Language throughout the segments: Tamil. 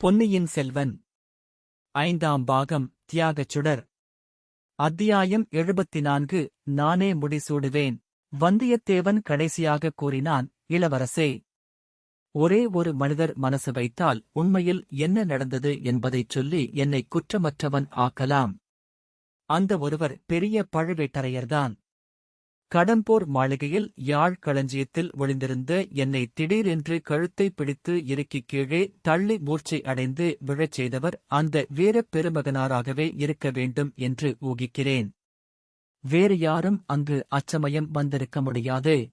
பொன்னியின் செல்வன் ஐந்தாம் பாகம் தியாகச் சுடர். அத்தியாயம் 74. நானே முடிசூடுவேன். வந்தியத்தேவன் கடைசியாக கூறினான், இளவரசே, ஒரே ஒரு மனிதர் மனசு வைத்தால் உண்மையில் என்ன நடந்தது என்பதைச் சொல்லி என்னை குற்றமற்றவன் ஆக்கலாம். அந்த ஒருவர் பெரிய பழுவேட்டரையர்தான். கடம்பூர் மாளிகையில் யாழ் களஞ்சியத்தில் ஒளிந்திருந்த என்னை திடீரென்று கழுத்தை பிடித்து இறுக்கிக் கீழே தள்ளி மூர்ச்சை அடைந்து விழச் செய்தவர் அந்த வீரப் பெருமகனாராகவே இருக்க வேண்டும் என்று ஊகிக்கிறேன். வேறு யாரும் அங்கு அச்சமயம் வந்திருக்க முடியாது.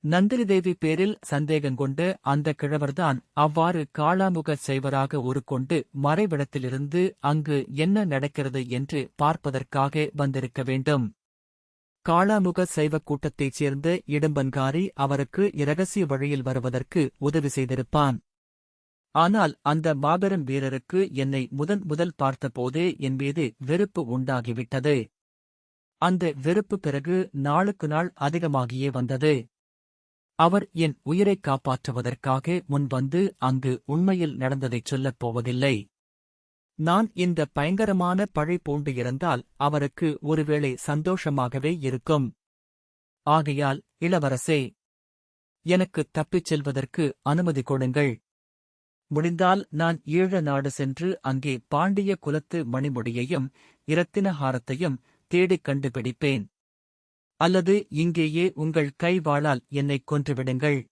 நந்தினிதேவி பேரில் சந்தேகங்கொண்டு அந்த கிழவர்தான் அவ்வாறு காளாமுக செய்வராக உருக்கொண்டு மறைவிடத்திலிருந்து அங்கு என்ன நடக்கிறது என்று பார்ப்பதற்காக வந்திருக்க வேண்டும். காளாமுக சைவக் கூட்டத்தைச் சேர்ந்த இடும்பன்காரி அவருக்கு இரகசிய வழியில் வருவதற்கு உதவி செய்திருப்பான். ஆனால் அந்த மாபெரும் வீரருக்கு என்னை முதல் பார்த்தபோதே என் மீது வெறுப்பு உண்டாகிவிட்டது. அந்த வெறுப்பு பிறகு நாளுக்கு நாள் அதிகமாகியே வந்தது. அவர் என் உயிரைக் காப்பாற்றுவதற்காக முன்வந்து அங்கு உண்மையில் நடந்ததைச் சொல்லப் போவதில்லை. நான் இந்த பயங்கரமான பழி பூண்டு இருந்தால் அவருக்கு ஒருவேளை சந்தோஷமாகவே இருக்கும். ஆகையால் இளவரசே, எனக்கு தப்பிச் செல்வதற்கு அனுமதி கொடுங்கள். முடிந்தால் நான் ஈழ நாடு சென்று அங்கே பாண்டிய குலத்து மணிமுடியையும் இரத்தினஹாரத்தையும் தேடிக் கண்டுபிடிப்பேன். அல்லது இங்கேயே உங்கள் கைவாளால் என்னைக் கொன்றுவிடுங்கள்.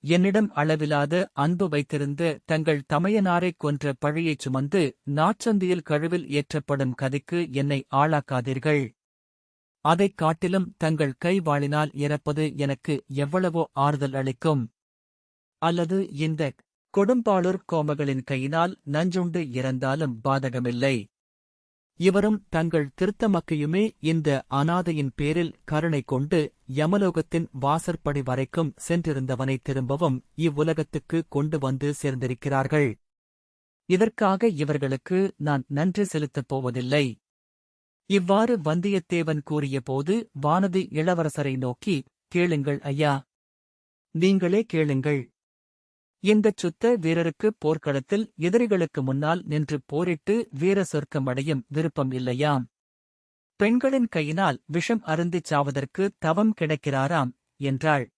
என்னிடம் அளவிலாத அன்பு வைத்திருந்த தங்கள் தமையனாரைக் கொன்ற பழியைச் சுமந்து நாச்சந்தியில் கழுவில் ஏற்றப்படும் கதிக்கு என்னை ஆளாக்காதீர்கள். அதைக் காட்டிலும் தங்கள் கைவாளினால் இறப்பது எனக்கு எவ்வளவோ ஆறுதல் அளிக்கும். அல்லது இந்த கொடும்பாளூர் கோமகளின் கையினால் நஞ்சுண்டு இறந்தாலும் பாதகமில்லை. இவரும் தங்கள் திருத்தமக்கையுமே இந்த அனாதையின் பேரில் கருணை கொண்டு யமலோகத்தின் வாசற்படி வரைக்கும் சென்றிருந்தவனை திரும்பவும் இவ்வுலகத்துக்கு கொண்டு வந்து சேர்ந்திருக்கிறார்கள். இதற்காக இவர்களுக்கு நான் நன்றி செலுத்தப் போவதில்லை. இவ்வாறு வந்தியத்தேவன் கூறியபோது வானதி இளவரசரை நோக்கி, கேளுங்கள் ஐயா, நீங்களே கேளுங்கள். இந்தச் சுத்த வீரருக்கு போர்க்களத்தில் எதிரிகளுக்கு முன்னால் நின்று போரிட்டு வீர சொர்க்கம் அடையும் விருப்பம் இல்லையாம். பெண்களின் கையினால் விஷம் அருந்திச் சாவதற்கு தவம் கிடக்கிறாராம் என்றாள்.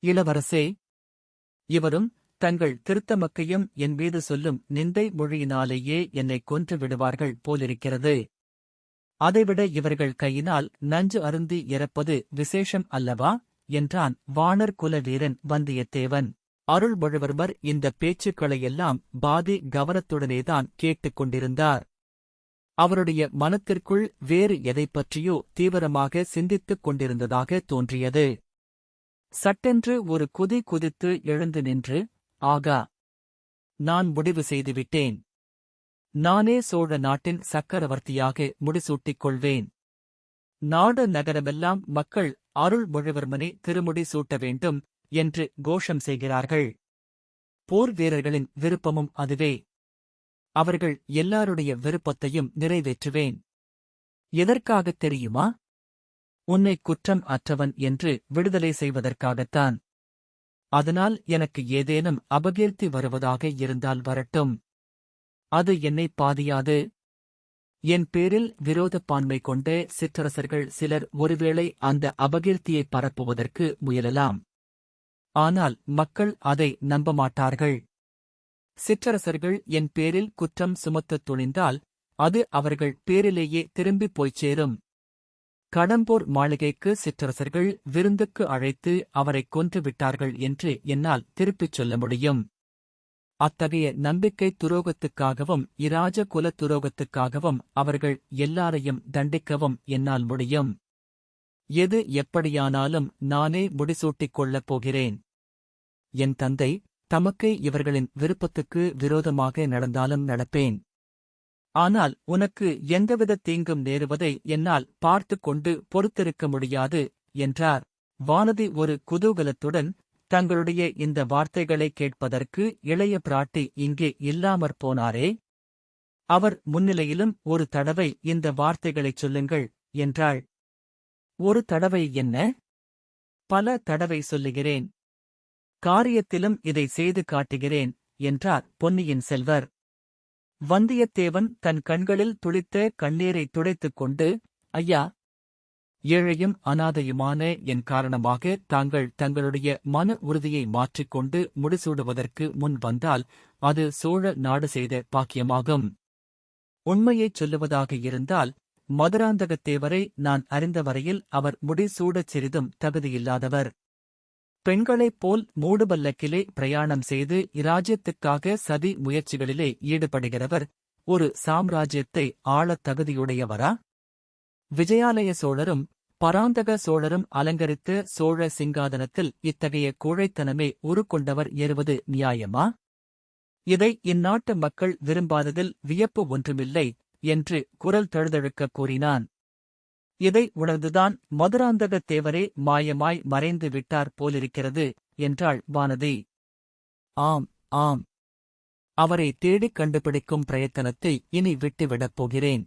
இளவரசே, இவரும் தங்கள் திருத்தமக்கையும் என் மீது சொல்லும் நிந்தை மொழியினாலேயே என்னைக் கொன்று விடுவார்கள் போலிருக்கிறது. அதைவிட இவர்கள் கையினால் நஞ்சு அருந்தி இறப்பது விசேஷம் அல்லவா என்றான் வாணர் குல வீரன் வந்தியத்தேவன். அருள்மொழிவர்மர் இந்த பேச்சுக்களையெல்லாம் பாதி கவனத்துடனேதான் கேட்டுக் கொண்டிருந்தார். அவருடைய மனத்திற்குள் வேறு எதைப் பற்றியோ தீவிரமாக சிந்தித்துக் கொண்டிருந்ததாக தோன்றியது. சட்டென்று ஒரு குதி குதித்து எழுந்து நின்று, ஆகா, நான் முடிவு செய்துவிட்டேன். நானே சோழ நாட்டின் சக்கரவர்த்தியாக முடிசூட்டிக் கொள்வேன். நாடு நகரமெல்லாம் மக்கள் அருள்மொழிவர்மனே திருமுடி சூட்ட வேண்டும் என்று கோஷம் செய்கிறார்கள். போர் வீரர்களின் விருப்பமும் அதுவே. அவர்கள் எல்லாருடைய விருப்பத்தையும் நிறைவேற்றுவேன். எதற்காகத் தெரியுமா? உன்னை குற்றம் அற்றவன் என்று விடுதலை செய்வதற்காகத்தான். அதனால் எனக்கு ஏதேனும் அபகீர்த்தி வருவதாக இருந்தால் வரட்டும். அது என்னை பாதியாது. என் பேரில் விரோதப்பான்மை கொண்ட சிற்றரசர்கள் சிலர் ஒருவேளை அந்த அபகீர்த்தியை பரப்புவதற்கு முயலலாம். ஆனால் மக்கள் அதை நம்பமாட்டார்கள். சிற்றரசர்கள் என் பேரில் குற்றம் சுமத்தத் துணிந்தால் அது அவர்கள் பேரிலேயே திரும்பிப் போய்ச் சேரும். கடம்பூர் மாளிகைக்கு சிற்றரசர்கள் விருந்துக்கு அழைத்து அவரைக் கொன்று விட்டார்கள் என்று என்னால் திருப்பிச் சொல்ல முடியும். அத்தகைய நம்பிக்கை துரோகத்துக்காகவும் இராஜ குல துரோகத்துக்காகவும் அவர்கள் எல்லாரையும் தண்டிக்கவும் என்னால் முடியும். எது எப்படியானாலும் நானே முடிசூட்டிக் கொள்ளப் போகிறேன். என் தந்தை தமக்கே இவர்களின் விருப்பத்துக்கு விரோதமாக நடந்தாலும் நடப்பேன். ஆனால் உனக்கு எந்தவித தீங்கும் நேருவதை என்னால் பார்த்துக் கொண்டு பொறுத்திருக்க முடியாது என்றார். வானதி ஒரு குதூகலத்துடன், தங்களுடைய இந்த வார்த்தைகளை கேட்பதற்கு இளைய பிராட்டி இங்கே இல்லாமற் போனாரே, அவர் முன்னிலையிலும் ஒரு தடவை இந்த வார்த்தைகளைச் சொல்லுங்கள் என்றாள். ஒரு தடவை என்ன? பல தடவை சொல்லுகிறேன். காரியத்திலும் இதை செய்து காட்டுகிறேன் என்றார் பொன்னியின் செல்வர். வந்தியத்தேவன் தன் கண்களில் துளித்த கண்ணீரை துடைத்துக் கொண்டு, ஐயா, ஏழையும் அனாதையுமான என் காரணமாக தாங்கள் தங்களுடைய மன உறுதியை மாற்றிக்கொண்டு முடிசூடுவதற்கு முன் வந்தால் அது சோழ நாடு செய்த பாக்கியமாகும். உண்மையைச் சொல்லுவதாக இருந்தால், மதுராந்தகத்தேவரை நான் அறிந்தவரையில் அவர் முடிசூடச் சிறிதும் தகுதியில்லாதவர். பெண்களைப் போல் மூடுபல்லக்கிலே பிரயாணம் செய்து இராஜ்யத்துக்காக சதி முயற்சிகளிலே ஈடுபடுகிறவர் ஒரு சாம்ராஜ்யத்தை ஆளத் தகுதியுடையவரா? விஜயாலய சோழரும் பராந்தக சோழரும் அலங்கரித்த சோழ சிங்காதனத்தில் இத்தகைய கோழைத்தனமே உருக்கொண்டவர் ஏறுவது நியாயமா? இதை இந்நாட்டு மக்கள் விரும்பாததில் வியப்பு ஒன்றுமில்லை என்று குரல் தழுதழுக்கக் கூறினான். இதை உணர்ந்துதான் மதுராந்தகத்தேவரே மாயமாய் மறைந்து விட்டார் போலிருக்கிறது என்றாள் வானதி. ஆம், ஆம். அவரை தேடிக் கண்டுபிடிக்கும் பிரயத்தனத்தை இனி விட்டுவிடப் போகிறேன்.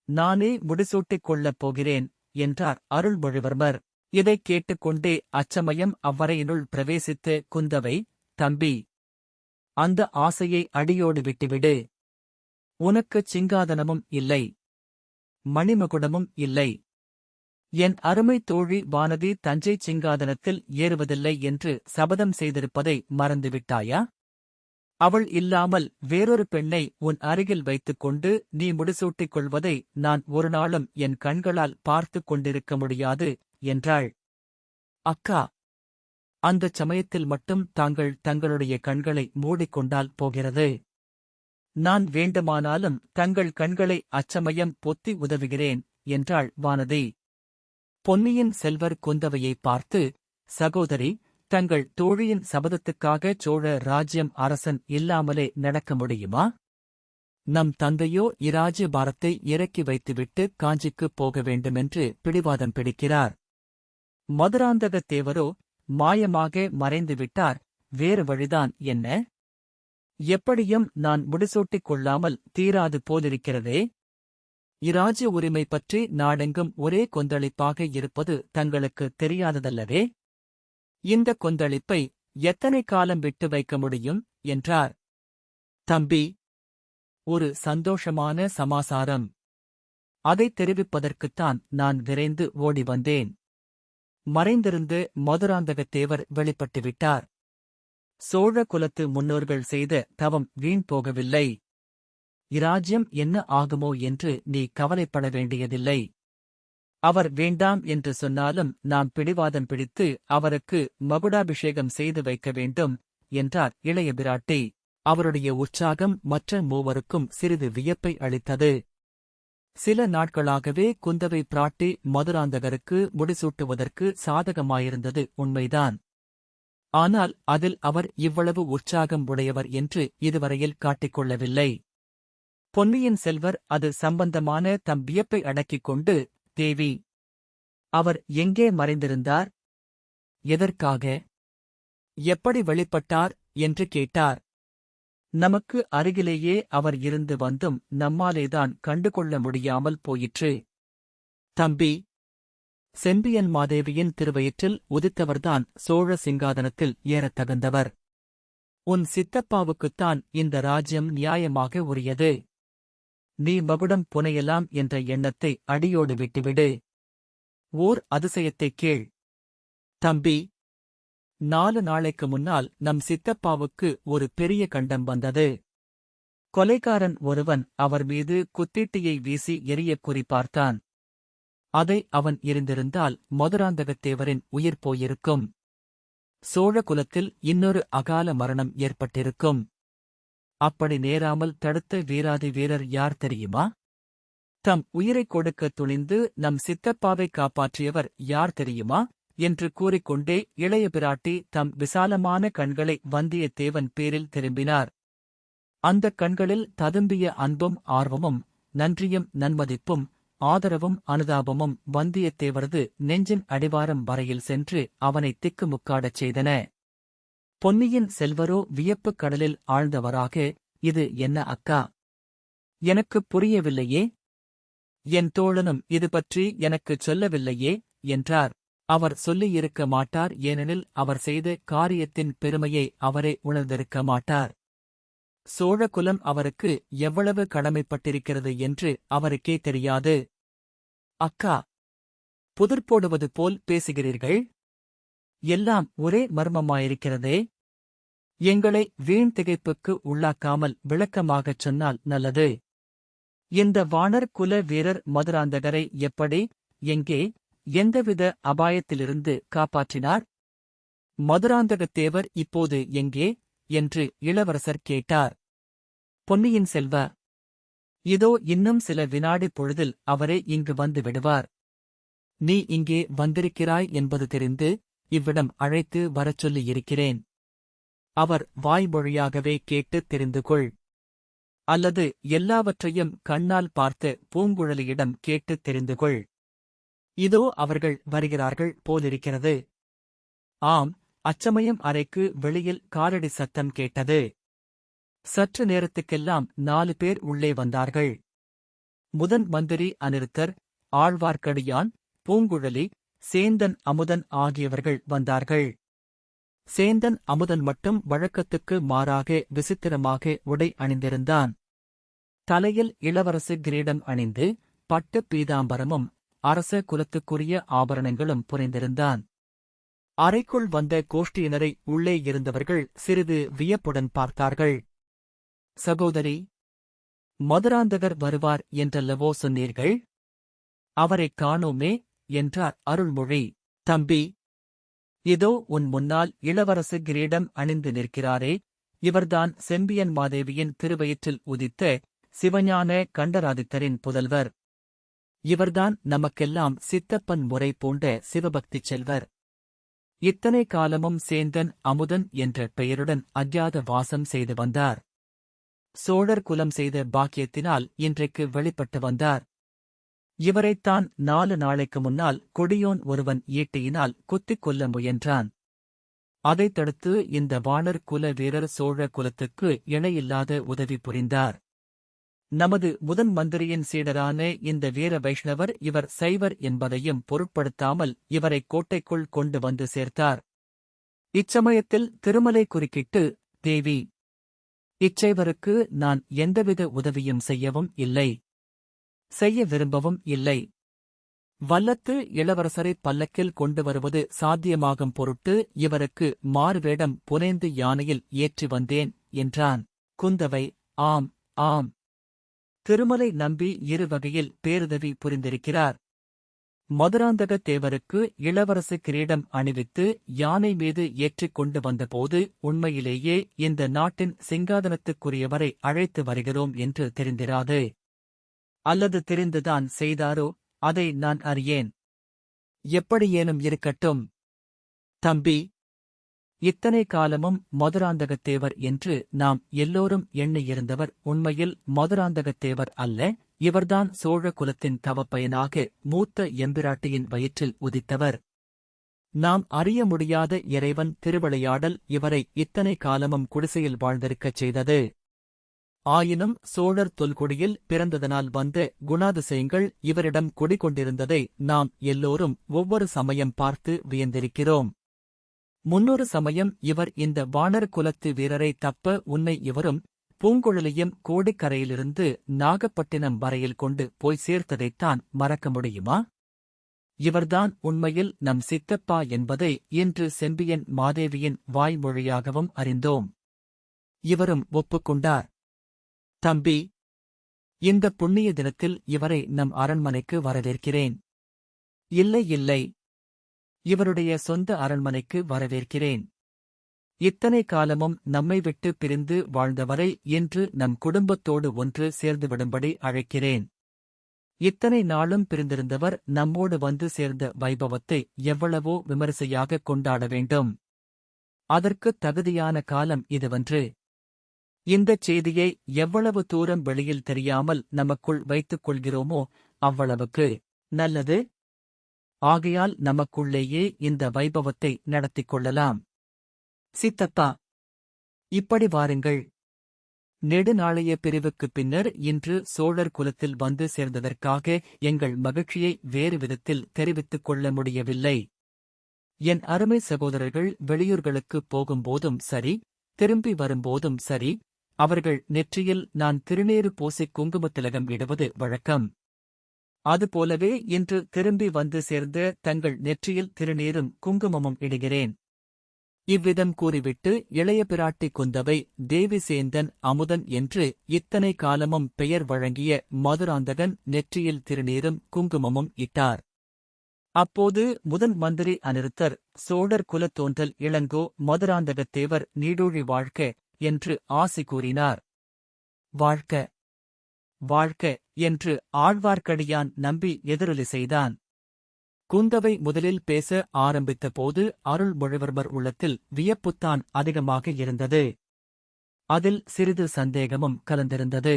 நானே முடிசூட்டிக் கொள்ளப் போகிறேன் என்றார் அருள்மொழிவர்மர். இதைக் கேட்டுக்கொண்டே அச்சமயம் அவ்வரையினுள் பிரவேசித்த குந்தவை, தம்பி, அந்த ஆசையை அடியோடு விட்டுவிடு. உனக்குச் சிங்காதனமும் இல்லை, மணிமகுடமும் இல்லை. என் அருமை தோழி வானதி தஞ்சை சிங்காதனத்தில் ஏறுவதில்லை என்று சபதம் செய்திருப்பதை மறந்துவிட்டாயா? அவள் இல்லாமல் வேறொரு பெண்ணை உன் அருகில் வைத்துக்கொண்டு நீ முடிசூட்டிக் கொள்வதை நான் ஒருநாளும் என் கண்களால் பார்த்துக் கொண்டிருக்க முடியாது என்றாள். அக்கா, அந்தச் சமயத்தில் மட்டும் தாங்கள் தங்களுடைய கண்களை மூடிக்கொண்டால் போகிறது. நான் வேண்டுமானாலும் தங்கள் கண்களை அச்சமயம் பொத்தி உதவுகிறேன் என்றாள் வானதி. பொன்னியின் செல்வர் குந்தவையை பார்த்து, சகோதரி, தங்கள் தோழியின் சபதத்துக்காக சோழ ராஜ்யம் அரசன் இல்லாமலே நடக்க முடியுமா? நம் தந்தையோ இராஜ்ய பாரத்தை இறக்கி வைத்துவிட்டு காஞ்சிக்குப் போக வேண்டுமென்று பிடிவாதம் பிடிக்கிறார். மதுராந்தகத்தேவரோ மாயமாக மறைந்துவிட்டார். வேறு வழிதான் என்ன? எப்படியும் நான் முடிசூட்டிக் கொள்ளாமல் தீராது போலிருக்கிறதே. இராஜ்ய உரிமை பற்றி நாடெங்கும் ஒரே கொந்தளிப்பாக இருப்பது தங்களுக்கு தெரியாததல்லவே? இந்த கொந்தளிப்பை எத்தனை காலம் விட்டு வைக்க முடியும் என்றார். தம்பி, ஒரு சந்தோஷமான சமாசாரம். அதைத் தெரிவிப்பதற்குத்தான் நான் விரைந்து ஓடி வந்தேன். மறைந்திருந்து மதுராந்தகத்தேவர் வெளிப்பட்டுவிட்டார். சோழ குலத்து முன்னோர்கள் செய்த தவம் வீண் போகவில்லை. இராஜ்யம் என்ன ஆகுமோ என்று நீ கவலைப்பட வேண்டியதில்லை. அவர் வேண்டாம் என்று சொன்னாலும் நாம் பிடிவாதம் பிடித்து அவருக்கு மகுடாபிஷேகம் செய்து வைக்க வேண்டும் என்றார் இளைய பிராட்டி. அவருடைய உற்சாகம் மற்ற மூவருக்கும் சிறிது வியப்பை அளித்தது. சில நாட்களாகவே குந்தவை பிராட்டி மதுராந்தகருக்கு முடிசூட்டுவதற்கு சாதகமாயிருந்தது உண்மைதான். ஆனால் அதில் அவர் இவ்வளவு உற்சாகம் உடையவர் என்று இதுவரையில் காட்டிக்கொள்ளவில்லை. பொன்னியின் செல்வர் அது சம்பந்தமான தம் வியப்பை அடக்கிக் கொண்டு, தேவி, அவர் எங்கே மறைந்திருந்தார்? எதற்காக? எப்படி வெளிப்பட்டார் என்று கேட்டார். நமக்கு அருகிலேயே அவர் இருந்து வந்தும் நம்மாலேதான் கண்டுகொள்ள முடியாமல் போயிற்று. தம்பி, செம்பியன் மாதேவியின் திருவயிற்றில் உதித்தவர்தான் சோழ சிங்காதனத்தில் ஏறத் தகுந்தவர். உன் சித்தப்பாவுக்குத்தான் இந்த ராஜ்யம் நியாயமாக உரியது. நீ மகுடம் புனையலாம் என்ற எண்ணத்தை அடியோடு விட்டுவிடு. ஓர் அதிசயத்தைக் கேள். தம்பி, 4 நாளைக்கு முன்னால் நம் சித்தப்பாவுக்கு ஒரு பெரிய கண்டம் வந்தது. கொலைகாரன் ஒருவன் அவர் மீது குத்தீட்டியை வீசி எரியக் குறிப்பார்த்தான். அதை அவன் இருந்திருந்தால் மதுராந்தகத்தேவரின் உயிர் போயிருக்கும். சோழ குலத்தில் இன்னொரு அகால மரணம் ஏற்பட்டிருக்கும். அப்படி நேராமல் தடுத்த வீராதி வீரர் யார் தெரியுமா? தம் உயிரைக் கொடுக்கத் துணிந்து நம் சித்தப்பாவை காப்பாற்றியவர் யார் தெரியுமா என்று கூறிக்கொண்டே இளைய பிராட்டி தம் விசாலமான கண்களை வந்தியத்தேவன் பேரில் திரும்பினார். அந்தக் கண்களில் ததும்பிய அன்பும் ஆர்வமும் நன்றியும் நன்மதிப்பும் ஆதரவும் அனுதாபமும் வந்தியத்தேவரது நெஞ்சின் அடிவாரம் வரையில் சென்று அவனை திக்குமுக்காடச் செய்தன. பொன்னியின் செல்வரோ வியப்புக் கடலில் ஆழ்ந்தவராக, இது என்ன அக்கா? எனக்குப் புரியவில்லையே. என் தோழனும் இது பற்றி எனக்குச் சொல்லவில்லையே என்றார். அவர் சொல்லியிருக்க மாட்டார், ஏனெனில் அவர் செய்த காரியத்தின் பெருமையை அவரே உணர்ந்திருக்க மாட்டார். சோழகுலம் அவருக்கு எவ்வளவு கடமைப்பட்டிருக்கிறது என்று அவருக்கே தெரியாது. அக்கா, புதிர் போடுவது போல் பேசுகிறீர்கள். எல்லாம் ஒரே மர்மமாயிருக்கிறதே. எங்களை வீண் திகைப்புக்கு உள்ளாக்காமல் விளக்கமாகச் சொன்னால் நல்லது. இந்த வாணர் குல வீரர் மதுராந்தகரை எப்படி, எங்கே, எந்தவித அபாயத்திலிருந்து காப்பாற்றினார்? மதுராந்தகத்தேவர் இப்போது எங்கே என்று இளவரசர் கேட்டார். பொன்னியின் செல்வ, இதோ இன்னும் சில வினாடி பொழுதில் அவரே இங்கு வந்து விடுவார். நீ இங்கே வந்திருக்கிறாய் என்பது தெரிந்து இவ்விடம் அழைத்து வரச் சொல்லியிருக்கிறேன். அவர் வாய்மொழியாகவே கேட்டுத் தெரிந்து கொள். அல்லது எல்லாவற்றையும் கண்ணால் பார்த்து பூங்குழலியிடம் கேட்டுத் தெரிந்து கொள். இதோ அவர்கள் வருகிறார்கள் போலிருக்கிறது. ஆம், அச்சமயம் அறைக்கு வெளியில் காலடி சத்தம் கேட்டது. சற்று நேரத்துக்கெல்லாம் 4 பேர் உள்ளே வந்தார்கள். முதன் மந்திரி அநிருத்தர், ஆழ்வார்க்கடியான், பூங்குழலி, சேந்தன் அமுதன் ஆகியவர்கள் வந்தார்கள். சேந்தன் அமுதன் மட்டும் வழக்கத்துக்கு மாறாக விசித்திரமாக உடை அணிந்திருந்தான். தலையில் இளவரசு கிரீடம் அணிந்து பட்டு பீதாம்பரமும் அரச குலத்துக்குரிய ஆபரணங்களும் புரிந்திருந்தான். அறைக்குள் வந்த கோஷ்டியினரை உள்ளே இருந்தவர்கள் சிறிது வியப்புடன் பார்த்தார்கள். சகோதரி, மதுராந்தகர் வருவார் என்றல்லவோ சொன்னீர்கள்? அவரைக் காணோமே என்றார் அருள்மொழி. தம்பி, இதோ உன் முன்னால் இளவரசு கிரீடம் அணிந்து நிற்கிறாரே, இவர்தான் செம்பியன் மாதேவியின் திருவயிற்றில் உதித்த சிவஞான கண்டராதித்தரின் புதல்வர். இவர்தான் நமக்கெல்லாம் சித்தப்பன் முறை பூண்ட சிவபக்திச் செல்வர். இத்தனை காலமும் சேந்தன் அமுதன் என்ற பெயருடன் அஜ்ஞாத வாசம் செய்து வந்தார். சோழர் குலம் செய்த பாக்கியத்தினால் இன்றைக்கு வெளிப்பட்டு வந்தார். இவரைத்தான் 4 நாளைக்கு முன்னால் கொடியோன் ஒருவன் ஈட்டியினால் குத்திக் கொல்ல முயன்றான். அதைத் தடுத்து இந்த வாணர் குல வீரர் சோழ குலத்துக்கு இணையில்லாத உதவி புரிந்தார். நமது முதன் மந்திரியின் சீடரான இந்த வீர வைஷ்ணவர் இவர் சைவர் என்பதையும் பொருட்படுத்தாமல் இவரை கோட்டைக்குள் கொண்டு வந்து சேர்த்தார். இச்சமயத்தில் திருமலை குறுக்கிட்டு, தேவி, இச்சைவருக்கு நான் எந்தவித உதவியும் செய்யவும் இல்லை, செய்ய விரும்பவும் இல்லை. வல்லத்து இளவரசரை பல்லக்கில் கொண்டு வருவது சாத்தியமாகும் பொருட்டு இவருக்கு மாறுவேடம் புனைந்து யானையில் ஏற்றி வந்தேன் என்றான். குந்தவை, ஆம் ஆம், திருமலை நம்பி 2 வகையில் பேருதவி புரிந்திருக்கிறார். மதுராந்தக தேவருக்கு இளவரசு கிரீடம் அணிவித்து யானை மீது ஏற்றிக் கொண்டு வந்தபோது உண்மையிலேயே இந்த நாட்டின் சிங்காதனத்துக்குரியவரை அழைத்து வருகிறோம் என்று தெரிந்திராது. அல்லது தெரிந்துதான் செய்தாரோ, அதை நான் அறியேன். எப்படியேனும் இருக்கட்டும். தம்பி, இத்தனை காலமும் மதுராந்தகத்தேவர் என்று நாம் எல்லோரும் எண்ணியிருந்தவர் உண்மையில் மதுராந்தகத்தேவர் அல்ல. இவர்தான் சோழ குலத்தின் தவப்பயனாக மூத்த எம்பிராட்டியின் வயிற்றில் உதித்தவர். நாம் அறிய முடியாத இறைவன் திருவிளையாடல் இவரை இத்தனை காலமும் குடிசையில் வாழ்ந்திருக்கச் செய்தது. ஆயினும் சோழர் தொல்குடியில் பிறந்ததனால் வந்த குணாதிசயங்கள் இவரிடம் குடிகொண்டிருந்ததை நாம் எல்லோரும் ஒவ்வொரு சமயம் பார்த்து வியந்திருக்கிறோம். முன்னொரு சமயம் இவர் இந்த வாணர் குலத்து வீரரை தப்ப உன்னை இவரும் பூங்குழலியும் கோடிக்கரையிலிருந்து நாகப்பட்டினம் வரையில் கொண்டு போய் சேர்த்ததைத்தான் மறக்க முடியுமா? இவர்தான் உண்மையில் நம் சித்தப்பா என்பதை இன்று செம்பியன் மாதேவியின் வாய்மொழியாகவும் அறிந்தோம். இவரும் ஒப்புக்கொண்டார். தம்பி, இந்த புண்ணிய தினத்தில் இவரை நம் அரண்மனைக்கு வரவேற்கிறேன். இல்லை இல்லை, இவருடைய சொந்த அரண்மனைக்கு வரவேற்கிறேன். இத்தனை காலமும் நம்மை விட்டு பிரிந்து வாழ்ந்தவரை இன்று நம் குடும்பத்தோடு ஒன்று சேர்ந்துவிடும்படி அழைக்கிறேன். இத்தனை நாளும் பிரிந்திருந்தவர் நம்மோடு வந்து சேர்ந்த வைபவத்தை எவ்வளவோ விமரிசையாகக் கொண்டாட வேண்டும். அதற்குத் தகுதியான காலம் இதுவன்று. இந்தச் செய்தியை எவ்வளவு தூரம் வெளியில் தெரியாமல் நமக்குள் வைத்துக் கொள்கிறோமோ அவ்வளவுக்கு நல்லது. ஆகையால் நமக்குள்ளேயே இந்த வைபவத்தை நடத்திக் கொள்ளலாம். சித்தப்பா, இப்படி வாருங்கள். நெடுநாளைய பிரிவுக்குப் பின்னர் இன்று சோழர் குலத்தில் வந்து சேர்ந்ததற்காக எங்கள் மகிழ்ச்சியை வேறு விதத்தில் தெரிவித்துக் கொள்ள முடியவில்லை. என் அருமை சகோதரர்கள் வெளியூர்களுக்குப் போகும்போதும் சரி, திரும்பி வரும்போதும் சரி, அவர்கள் நெற்றியில் நான் திருநீறு பூசிக் குங்குமத்திலகம் இடுவது வழக்கம். அதுபோலவே இன்று திரும்பி வந்து சேர்ந்த தங்கள் நெற்றியில் திருநீரும் குங்குமமும் இடுகிறேன். இவ்விதம் கூறிவிட்டு இளைய பிராட்டி குந்தவை தேவி சேந்தன் அமுதன் என்று இத்தனை காலமும் பெயர் வழங்கிய மதுராந்தகன் நெற்றியில் திருநீரும் குங்குமமும் இட்டார். அப்போது முதன் மந்திரி அநிருத்தர் சோழர் குலத் தோன்றல் இளங்கோ மதுராந்தகத்தேவர் நீடூழி வாழ்க என்று ஆசி கூறினார். வாழ்க வாழ்க என்று ஆழ்வார்க்கடியான் நம்பி எதிரொலி செய்தான். குந்தவை முதலில் பேச ஆரம்பித்தபோது அருள்மொழிவர்மர் உள்ளத்தில் வியப்புத்தான் அதிகமாக இருந்தது. அதில் சிறிது சந்தேகமும் கலந்திருந்தது.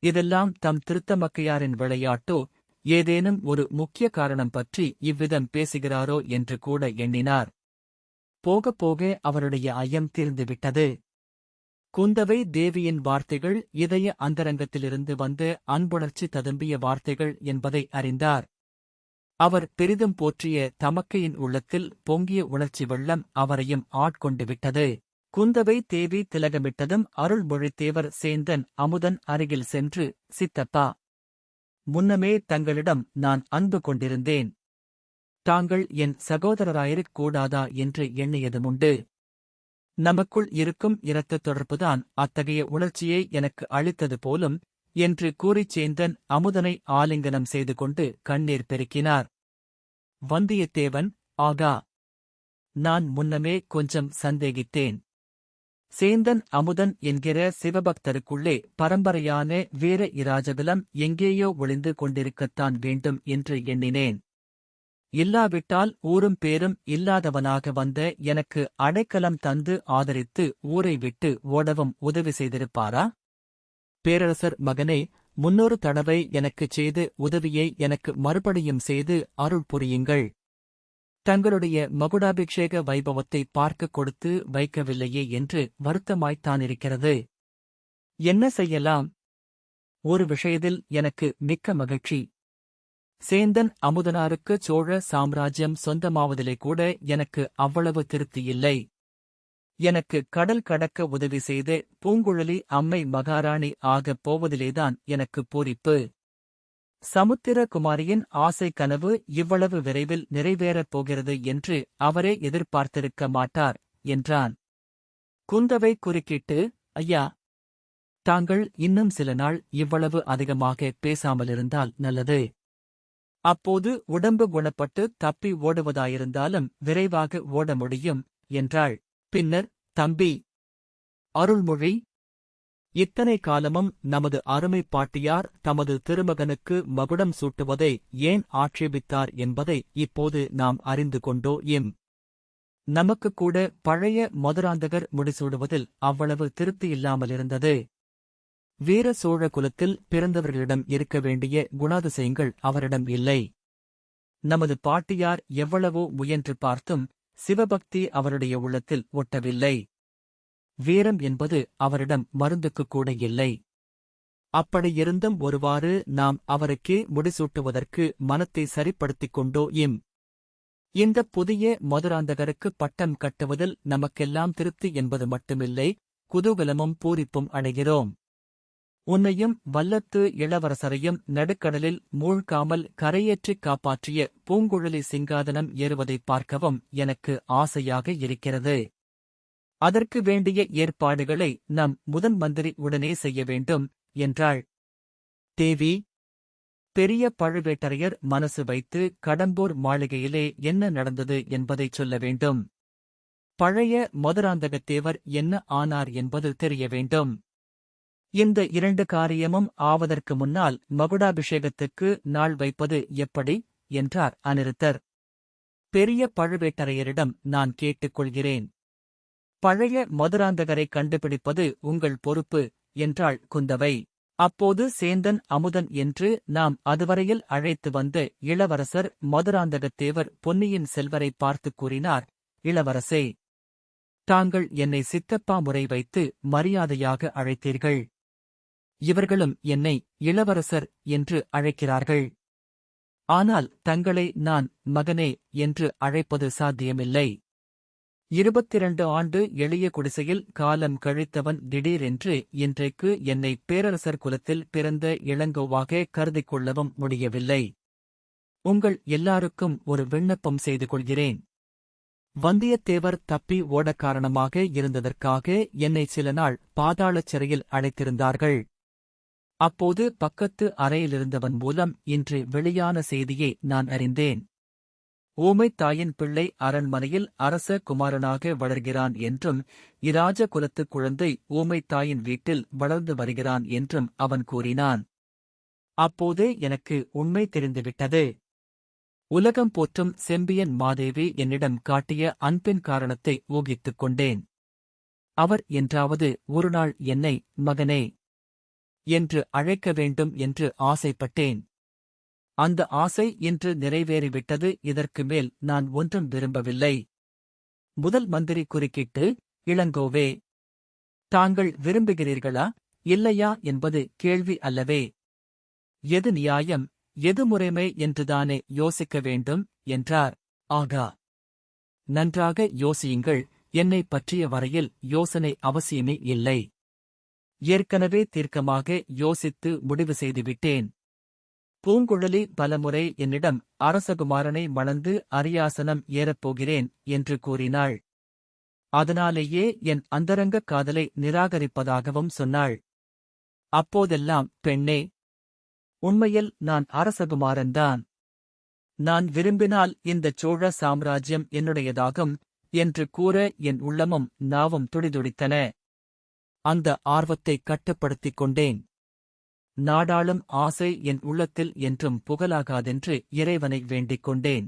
இதெல்லாம் தம் திருத்தமக்கையாரின் விளையாட்டோ, ஏதேனும் ஒரு முக்கிய காரணம் பற்றி இவ்விதம் பேசுகிறாரோ என்று கூட எண்ணினார். போகப் போக அவருடைய ஐயம் தீர்ந்துவிட்டது. குந்தவை தேவியின் வார்த்தைகள் இதய அந்தரங்கத்திலிருந்து வந்த அன்புணர்ச்சி ததும்பிய வார்த்தைகள் என்பதை அறிந்தார். அவர் பெரிதும் போற்றிய தமக்கையின் உள்ளத்தில் பொங்கிய உணர்ச்சி வெள்ளம் அவரையும் ஆட்கொண்டு விட்டது. குந்தவை தேவி திலகமிட்டதும் அருள்மொழித்தேவர் சேந்தன் அமுதன் அருகில் சென்று, சித்தப்பா, முன்னமே தங்களிடம் நான் அன்பு கொண்டிருந்தேன். தாங்கள் என் சகோதரராயிருக் கூடாதா என்று எண்ணியதுமுண்டு. நமக்குள் இருக்கும் இரத்தத் தொடர்புதான் அத்தகைய உணர்ச்சியை எனக்கு அளித்தது போலும் என்று கூறிச் சேந்தன் அமுதனை ஆலிங்கனம் செய்து கொண்டு கண்ணீர் பெருக்கினார். வந்தியத்தேவன், ஆகா, நான் முன்னமே கொஞ்சம் சந்தேகித்தேன். சேந்தன் அமுதன் என்கிற சிவபக்தருக்குள்ளே பரம்பரையான வீர இராஜகுலம் எங்கேயோ ஒளிந்து கொண்டிருக்கத்தான் வேண்டும் என்று எண்ணினேன். இல்லாவிட்டால் ஊரும் பேரும் இல்லாதவனாக வந்த எனக்கு அடைக்கலம் தந்து ஆதரித்து ஊரை விட்டு ஓடவும் உதவி செய்திருப்பாரா? பேரரசர் மகனே, முன்னொரு தடவை எனக்குச் செய்து உதவியை எனக்கு மறுபடியும் செய்து அருள் புரியுங்கள். தங்களுடைய மகுடாபிஷேக வைபவத்தை பார்க்கக் கொடுத்து வைக்கவில்லையே என்று வருத்தமாய்த்தானிருக்கிறது. என்ன செய்யலாம்? ஒரு விஷயத்தில் எனக்கு மிக்க மகிழ்ச்சி. சேந்தன் அமுதனாருக்கு சோழ சாம்ராஜ்யம் சொந்தமாவதிலே கூட எனக்கு அவ்வளவு திருப்தியில்லை. எனக்கு கடல் கடக்க உதவி செய்த பூங்குழலி அம்மை மகாராணி ஆகப் போவதிலேதான் எனக்கு பூரிப்பு. சமுத்திரகுமாரியின் ஆசை கனவு இவ்வளவு விரைவில் நிறைவேறப் போகிறது என்று அவரே எதிர்பார்த்திருக்க மாட்டார் என்றான். குந்தவை குறுக்கிட்டு, ஐயா, தாங்கள் இன்னும் சில நாள் இவ்வளவு அதிகமாக பேசாமலிருந்தால் நல்லது. அப்போது உடம்பு குணப்பட்டு தப்பி ஓடுவதாயிருந்தாலும் விரைவாக ஓட முடியும் என்றாள். பின்னர், தம்பி அருள்மொழி, இத்தனை காலமும் நமது அருமை பாட்டியார் தமது திருமகனுக்கு மகுடம் சூட்டுவதை ஏன் ஆட்சேபித்தார் என்பதை இப்போது நாம் அறிந்து கொண்டோம். நமக்குக் கூட பழைய மதுராந்தகர் முடிசூடுவதில் அவ்வளவு திருப்தியில்லாமலிருந்தது. வீர சோழ குலத்தில் பிறந்தவர்களிடம் இருக்க வேண்டிய குணாதிசயங்கள் அவரிடம் இல்லை. நமது பாட்டியார் எவ்வளவோ முயன்று பார்த்தும் சிவபக்தி அவருடைய உள்ளத்தில் ஒட்டவில்லை. வீரம் என்பது அவரிடம் மருந்துக்குக் கூட இல்லை. அப்படியிருந்தும் ஒருவாறு நாம் அவருக்கே முடிசூட்டுவதற்கு மனத்தை சரிப்படுத்திக் கொண்டோம். இந்த புதிய மதுராந்தகருக்கு பட்டம் கட்டுவதில் நமக்கெல்லாம் திருப்தி என்பது மட்டுமில்லை, குதூகலமும் பூரிப்பும் அடைகிறோம். உன்னையும் வல்லத்து இளவரசரையும் நடுக்கடலில் மூழ்காமல் கரையேற்றிக் காப்பாற்றிய பூங்குழலி சிங்காதனம் ஏறுவதைப் பார்க்கவும் எனக்கு ஆசையாக இருக்கிறது. அதற்கு வேண்டிய ஏற்பாடுகளை நம் முதன் மந்திரி உடனே செய்ய வேண்டும் என்றாள். தேவி, பெரிய பழுவேட்டரையர் மனசு வைத்து கடம்பூர் மாளிகையிலே என்ன நடந்தது என்பதைச் சொல்ல வேண்டும். பழைய மதுராந்தகத்தேவர் என்ன ஆனார் என்பது தெரிய வேண்டும். இந்த 2 காரியமும் ஆவதற்கு முன்னால் மகுடாபிஷேகத்துக்கு நாள் வைப்பது எப்படி என்றார் அநிருத்தர். பெரிய பழுவேட்டரையரிடம் நான் கேட்டுக்கொள்கிறேன். பழைய மதுராந்தகரை கண்டுபிடிப்பது உங்கள் பொறுப்பு என்றாள் குந்தவை. அப்போது சேந்தன் அமுதன் என்று நாம் அதுவரையில் அழைத்து வந்த இளவரசர் மதுராந்தகத்தேவர் பொன்னியின் செல்வரை பார்த்துக் கூறினார். இளவரசே, தாங்கள் என்னை சித்தப்பா முறை வைத்து மரியாதையாக அழைத்தீர்கள். இவர்களும் என்னை இளவரசர் என்று அழைக்கிறார்கள். ஆனால் தங்களை நான் மகனே என்று அழைப்பது சாத்தியமில்லை. 22 ஆண்டு எளிய குடிசையில் காலம் கழித்தவன் திடீரென்று இன்றைக்கு என்னை பேரரசர் குலத்தில் பிறந்த இளங்கோவாக கருதிக் கொள்ளவும் முடியவில்லை. உங்கள் எல்லாருக்கும் ஒரு விண்ணப்பம் செய்து கொள்கிறேன். வந்தியத்தேவர் தப்பி ஓட காரணமாக இருந்ததற்காக என்னை சில நாள் பாதாளச் சிறையில் அடைத்திருந்தார்கள். அப்போது பக்கத்து அறையிலிருந்தவன் மூலம் இன்று வெளியான செய்தியை நான் அறிந்தேன். ஊமைத் தாயின் பிள்ளை அரண்மனையில் அரச குமாரனாக வளர்கிறான் என்றும், இராஜ குலத்துக் குழந்தை ஊமைத் தாயின் வீட்டில் வளர்ந்து வருகிறான் என்றும் அவன் கூறினான். அப்போதே எனக்கு உண்மை தெரிந்துவிட்டது. உலகம் போற்றும் செம்பியன் மாதேவி என்னிடம் காட்டிய அன்பின் காரணத்தை ஊகித்துக் கொண்டேன். அவர் என்றாவது ஒருநாள் என்னை மகனே என்று அழைக்க வேண்டும் என்று ஆசைப்பட்டேன். அந்த ஆசை இன்று நிறைவேறிவிட்டது. இதற்கு மேல் நான் ஒன்றும் விரும்பவில்லை. முதல் மந்திரி குறுக்கிட்டு, இளங்கோவே, தாங்கள் விரும்புகிறீர்களா இல்லையா என்பது கேள்வி அல்லவே. எது நியாயம், எது முறைமை என்றுதானே யோசிக்க வேண்டும் என்றார். ஆகா, நன்றாக யோசியுங்கள். என்னை பற்றிய வரையில் யோசனை அவசியமே இல்லை. ஏற்கனவே தீர்க்கமாக யோசித்து முடிவு செய்துவிட்டேன். பூங்குழலி பலமுறை என்னிடம் அரசகுமாரனை மணந்து அரியாசனம் ஏறப்போகிறேன் என்று கூறினாள். அதனாலேயே என் அந்தரங்க காதலை நிராகரிப்பதாகவும் சொன்னாள். அப்போதெல்லாம், பெண்ணே, உண்மையில் நான் அரசகுமாரன்தான். நான் விரும்பினால் இந்தச் சோழ சாம்ராஜ்யம் என்னுடையதாகும் என்று கூற என் உள்ளமும் நாவும் துடிதுடித்தன. அந்த ஆர்வத்தைக் கட்டுப்படுத்திக் கொண்டேன். நாடாளும் ஆசை என் உள்ளத்தில் என்றும் புகழாகாதென்று இறைவனை வேண்டிக் கொண்டேன்.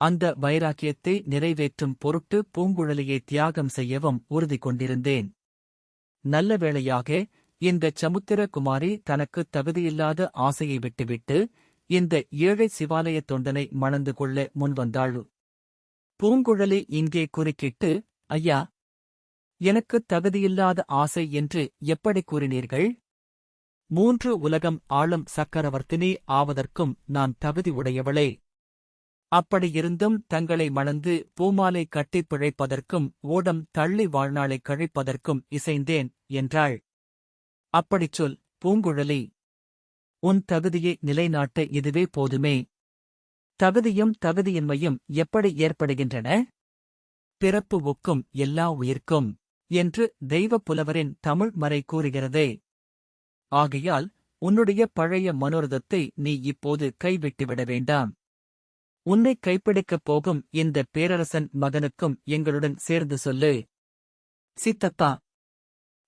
அந்த வைராக்கியத்தை நிறைவேற்றும் பொருட்டு பூங்குழலியை தியாகம் செய்யவும் உறுதி கொண்டிருந்தேன். நல்ல வேளையாக இந்தச் சமுத்திரகுமாரி தனக்குத் தகுதியில்லாத ஆசையை விட்டுவிட்டு இந்த ஏழை சிவாலயத் தொண்டனை மணந்து கொள்ள முன்வந்தாள். பூங்குழலி இங்கே குறுக்கிட்டு, ஐயா, எனக்குத் தகுதியில்லாத ஆசை என்று எப்படி கூறினீர்கள்? 3 உலகம் ஆளும் சக்கரவர்த்தினி ஆவதற்கும் நான் தகுதி உடையவளே. அப்படியிருந்தும் தங்களை மணந்து பூமாலை கட்டிப் பிழைப்பதற்கும் ஓடம் தள்ளி வாழ்நாளை கழிப்பதற்கும் இசைந்தேன் என்றாள். அப்படிச் சொல் பூங்குழலி. உன் தகுதியை நிலைநாட்ட இதுவே போதுமே. தகுதியும் தகுதியின்மையும் எப்படி ஏற்படுகின்றன? பிறப்பு ஒக்கும் எல்லா உயிர்க்கும் என்று தெய்வப் புலவரின் தமிழ் மறை கூறுகிறதே. ஆகையால் உன்னுடைய பழைய மனோரதத்தை நீ இப்போது கைவிட்டுவிட வேண்டாம். உன்னை கைப்பிடிக்கப் போகும் இந்த பேரரசன் மகனுக்கும் எங்களுடன் சேர்ந்து சொல்லு. சித்தப்பா,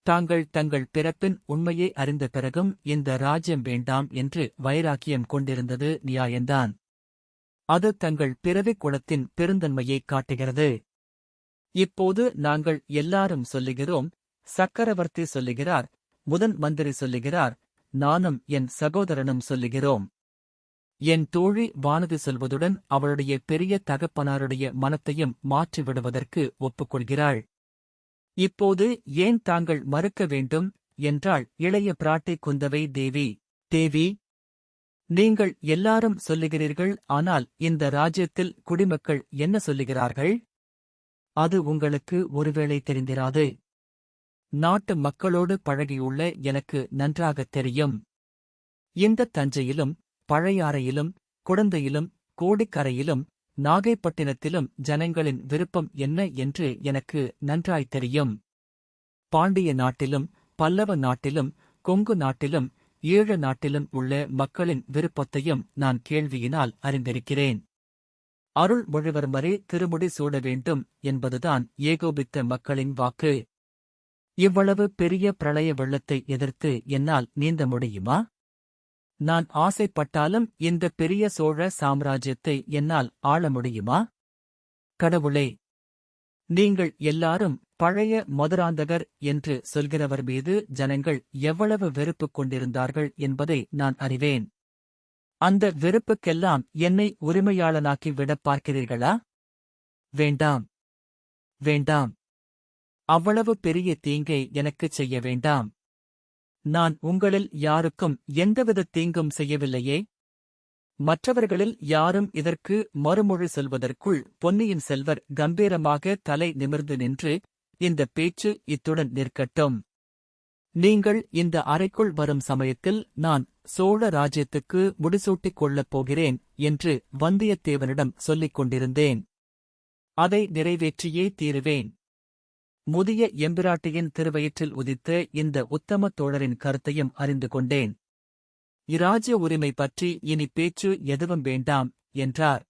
தாங்கள் தங்கள் பிறப்பின் உண்மையை அறிந்த பிறகும் இந்த ராஜ்யம் வேண்டாம் என்று வைராக்கியம் கொண்டிருந்தது நியாயந்தான். அது தங்கள் பிறவிக் குலத்தின் பெருந்தன்மையைக் காட்டுகிறது. இப்போது நாங்கள் எல்லாரும் சொல்லுகிறோம், சக்கரவர்த்தி சொல்லுகிறார், முதன் மந்திரி சொல்லுகிறார், நானும் என் சகோதரனும் சொல்லுகிறோம். என் தோழி வானதி சொல்வதுடன் அவளுடைய பெரிய தகப்பனாருடைய மனத்தையும் மாற்றிவிடுவதற்கு ஒப்புக்கொள்கிறாள். இப்போது ஏன் தாங்கள் மறுக்க வேண்டும் என்றாள் இளைய பிராட்டி குந்தவை தேவி. தேவி, நீங்கள் எல்லாரும் சொல்லுகிறீர்கள், ஆனால் இந்த ராஜ்யத்தில் குடிமக்கள் என்ன சொல்லுகிறார்கள்? அது உங்களுக்கு ஒருவேளை தெரிந்திராது. நாட்டு மக்களோடு பழகியுள்ள எனக்கு நன்றாகத் தெரியும். இந்த தஞ்சையிலும் பழையாறையிலும் குடந்தையிலும் கோடிக்கரையிலும் நாகைப்பட்டினத்திலும் ஜனங்களின் விருப்பம் என்ன என்று எனக்கு நன்றாய்த் தெரியும். பாண்டிய நாட்டிலும் பல்லவ நாட்டிலும் கொங்கு நாட்டிலும் ஈழ நாட்டிலும் உள்ள மக்களின் விருப்பத்தையும் நான் கேள்வியினால் அறிந்திருக்கிறேன். அருள்மொழிவர்மரே திருமுடி சூட வேண்டும் என்பதுதான் ஏகோபித்த மக்களின் வாக்கு. இவ்வளவு பெரிய பிரளய வெள்ளத்தை எதிர்த்து என்னால் நீந்த முடியுமா? நான் ஆசைப்பட்டாலும் இந்த பெரிய சோழ சாம்ராஜ்யத்தை என்னால் ஆள முடியுமா? கடவுளே, நீங்கள் எல்லாரும் பழைய மதுராந்தகர் என்று சொல்கிறவர் மீது ஜனங்கள் எவ்வளவு வெறுப்பு கொண்டிருந்தார்கள் என்பதை நான் அறிவேன். அந்த வெறுப்புக்கெல்லாம் என்னை உரிமையாளனாக்கி விடப் பார்க்கிறீர்களா? வேண்டாம், வேண்டாம். அவ்வளவு பெரிய தீங்கை எனக்குச் செய்ய வேண்டாம். நான் உங்களில் யாருக்கும் எந்தவித தீங்கும் செய்யவில்லையே. மற்றவர்களில் யாரும் இதற்கு மறுமொழி சொல்வதற்குள் பொன்னியின் செல்வர் கம்பீரமாக தலை நிமிர்ந்து நின்று, இந்த பேச்சு இத்துடன் நிற்கட்டும். நீங்கள் இந்த அறைக்குள் வரும் சமயத்தில் நான் சோழ ராஜ்யத்துக்கு முடிசூட்டிக் கொள்ளப் போகிறேன் என்று வந்தியத்தேவனிடம் சொல்லிக் கொண்டிருந்தேன். அதை நிறைவேற்றியே தீருவேன். முதிய எம்பிராட்டியின் திருவயிற்றில் உதித்த இந்த உத்தம தோழரின் கருத்தையும் அறிந்து கொண்டேன். இராஜ்ய உரிமை பற்றி இனி பேச்சு எதுவும் வேண்டாம் என்றார்.